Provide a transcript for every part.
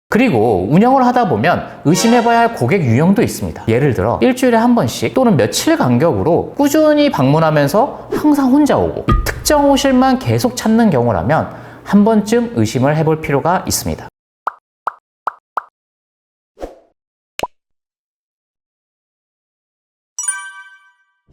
그리고 운영을 하다 보면 의심해봐야 할 고객 유형도 있습니다. 예를 들어 일주일에 한 번씩 또는 며칠 간격으로 꾸준히 방문하면서 항상 혼자 오고 이 특정 호실만 계속 찾는 경우라면 한 번쯤 의심을 해볼 필요가 있습니다.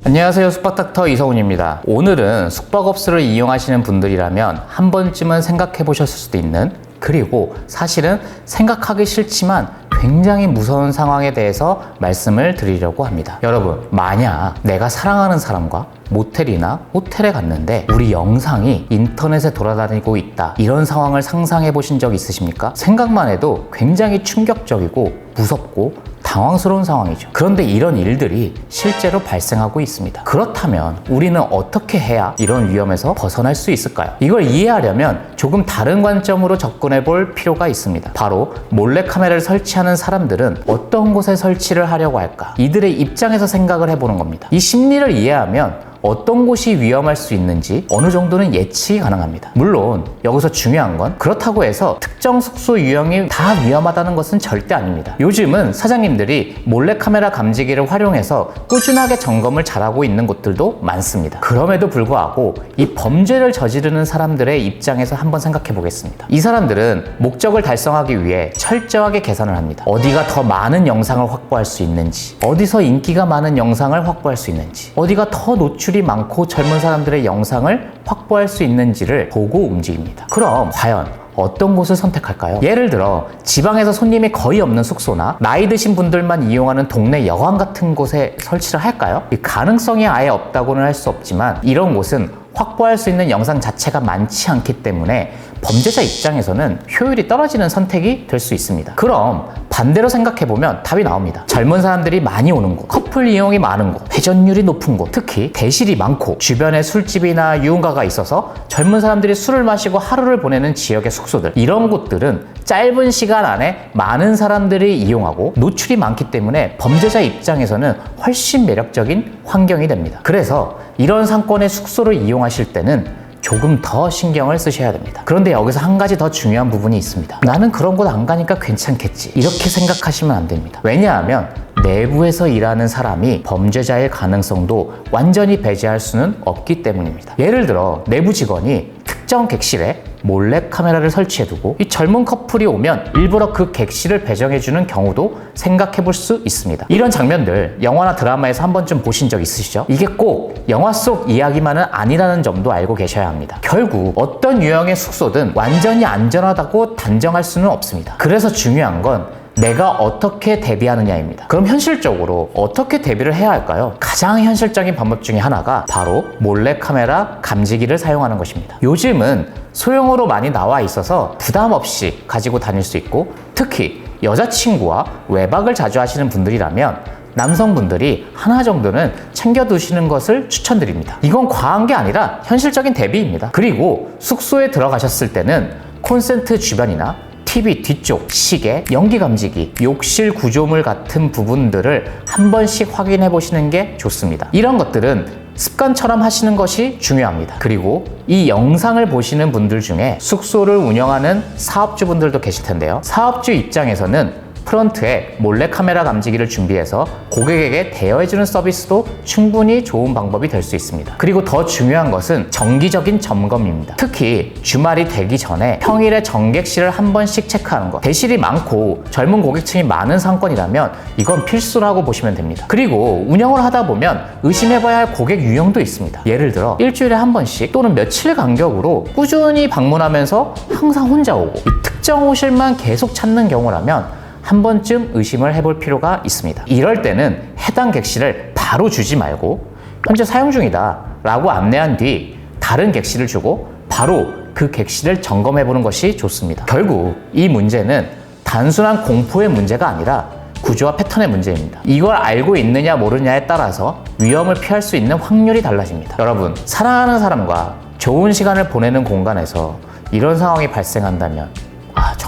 안녕하세요, 숙박닥터 이성훈입니다. 오늘은 숙박업소를 이용하시는 분들이라면 한 번쯤은 생각해 보셨을 수도 있는, 그리고 사실은 생각하기 싫지만 굉장히 무서운 상황에 대해서 말씀을 드리려고 합니다. 여러분, 만약 내가 사랑하는 사람과 모텔이나 호텔에 갔는데 우리 영상이 인터넷에 돌아다니고 있다, 이런 상황을 상상해 보신 적 있으십니까? 생각만 해도 굉장히 충격적이고 무섭고 당황스러운 상황이죠. 그런데 이런 일들이 실제로 발생하고 있습니다. 그렇다면 우리는 어떻게 해야 이런 위험에서 벗어날 수 있을까요? 이걸 이해하려면 조금 다른 관점으로 접근해 볼 필요가 있습니다. 바로 몰래카메라를 설치하는 사람들은 어떤 곳에 설치를 하려고 할까? 이들의 입장에서 생각을 해보는 겁니다. 이 심리를 이해하면 어떤 곳이 위험할 수 있는지 어느 정도는 예측이 가능합니다. 물론 여기서 중요한 건 그렇다고 해서 특정 숙소 유형이 다 위험하다는 것은 절대 아닙니다. 요즘은 사장님들이 몰래카메라 감지기를 활용해서 꾸준하게 점검을 잘하고 있는 곳들도 많습니다. 그럼에도 불구하고 이 범죄를 저지르는 사람들의 입장에서 한번 생각해 보겠습니다. 이 사람들은 목적을 달성하기 위해 철저하게 계산을 합니다. 어디가 더 많은 영상을 확보할 수 있는지, 어디서 인기가 많은 영상을 확보할 수 있는지, 어디가 더 노출이 많고 젊은 사람들의 영상을 확보할 수 있는지를 보고 움직입니다. 그럼 과연 어떤 곳을 선택할까요? 예를 들어 지방에서 손님이 거의 없는 숙소나 나이 드신 분들만 이용하는 동네 여관 같은 곳에 설치를 할까요? 이 가능성이 아예 없다고는 할 수 없지만 이런 곳은 확보할 수 있는 영상 자체가 많지 않기 때문에 범죄자 입장에서는 효율이 떨어지는 선택이 될 수 있습니다. 그럼 반대로 생각해보면 답이 나옵니다. 젊은 사람들이 많이 오는 곳, 커플 이용이 많은 곳, 회전율이 높은 곳, 특히 대실이 많고 주변에 술집이나 유흥가가 있어서 젊은 사람들이 술을 마시고 하루를 보내는 지역의 숙소들, 이런 곳들은 짧은 시간 안에 많은 사람들이 이용하고 노출이 많기 때문에 범죄자 입장에서는 훨씬 매력적인 환경이 됩니다. 그래서 이런 상권의 숙소를 이용하실 때는 조금 더 신경을 쓰셔야 됩니다. 그런데 여기서 한 가지 더 중요한 부분이 있습니다. 나는 그런 곳 안 가니까 괜찮겠지, 이렇게 생각하시면 안 됩니다. 왜냐하면 내부에서 일하는 사람이 범죄자일 가능성도 완전히 배제할 수는 없기 때문입니다. 예를 들어 내부 직원이 특정 객실에 몰래카메라를 설치해두고 이 젊은 커플이 오면 일부러 그 객실을 배정해주는 경우도 생각해볼 수 있습니다. 이런 장면들 영화나 드라마에서 한 번쯤 보신 적 있으시죠? 이게 꼭 영화 속 이야기만은 아니라는 점도 알고 계셔야 합니다. 결국 어떤 유형의 숙소든 완전히 안전하다고 단정할 수는 없습니다. 그래서 중요한 건 내가 어떻게 대비하느냐입니다. 그럼 현실적으로 어떻게 대비를 해야 할까요? 가장 현실적인 방법 중에 하나가 바로 몰래카메라 감지기를 사용하는 것입니다. 요즘은 소형으로 많이 나와 있어서 부담 없이 가지고 다닐 수 있고, 특히 여자친구와 외박을 자주 하시는 분들이라면 남성분들이 하나 정도는 챙겨두시는 것을 추천드립니다. 이건 과한 게 아니라 현실적인 대비입니다. 그리고 숙소에 들어가셨을 때는 콘센트 주변이나 TV 뒤쪽, 시계, 연기 감지기, 욕실 구조물 같은 부분들을 한 번씩 확인해 보시는 게 좋습니다. 이런 것들은 습관처럼 하시는 것이 중요합니다. 그리고 이 영상을 보시는 분들 중에 숙소를 운영하는 사업주분들도 계실 텐데요. 사업주 입장에서는 프런트에 몰래카메라 감지기를 준비해서 고객에게 대여해주는 서비스도 충분히 좋은 방법이 될 수 있습니다. 그리고 더 중요한 것은 정기적인 점검입니다. 특히 주말이 되기 전에 평일에 정객실을 한 번씩 체크하는 것. 대실이 많고 젊은 고객층이 많은 상권이라면 이건 필수라고 보시면 됩니다. 그리고 운영을 하다 보면 의심해봐야 할 고객 유형도 있습니다. 예를 들어 일주일에 한 번씩 또는 며칠 간격으로 꾸준히 방문하면서 항상 혼자 오고 이 특정 호실만 계속 찾는 경우라면 한 번쯤 의심을 해볼 필요가 있습니다. 이럴 때는 해당 객실을 바로 주지 말고 현재 사용 중이다 라고 안내한 뒤 다른 객실을 주고 바로 그 객실을 점검해보는 것이 좋습니다. 결국 이 문제는 단순한 공포의 문제가 아니라 구조와 패턴의 문제입니다. 이걸 알고 있느냐 모르냐에 따라서 위험을 피할 수 있는 확률이 달라집니다. 여러분, 사랑하는 사람과 좋은 시간을 보내는 공간에서 이런 상황이 발생한다면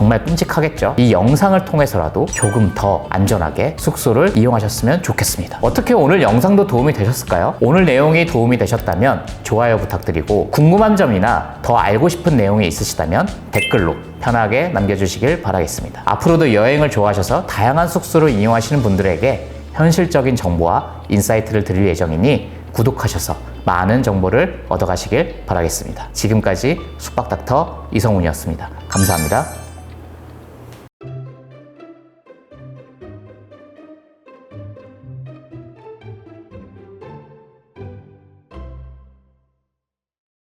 정말 끔찍하겠죠. 이 영상을 통해서라도 조금 더 안전하게 숙소를 이용하셨으면 좋겠습니다. 어떻게 오늘 영상도 도움이 되셨을까요? 오늘 내용이 도움이 되셨다면 좋아요 부탁드리고, 궁금한 점이나 더 알고 싶은 내용이 있으시다면 댓글로 편하게 남겨주시길 바라겠습니다. 앞으로도 여행을 좋아하셔서 다양한 숙소를 이용하시는 분들에게 현실적인 정보와 인사이트를 드릴 예정이니 구독하셔서 많은 정보를 얻어가시길 바라겠습니다. 지금까지 숙박닥터 이성훈이었습니다. 감사합니다.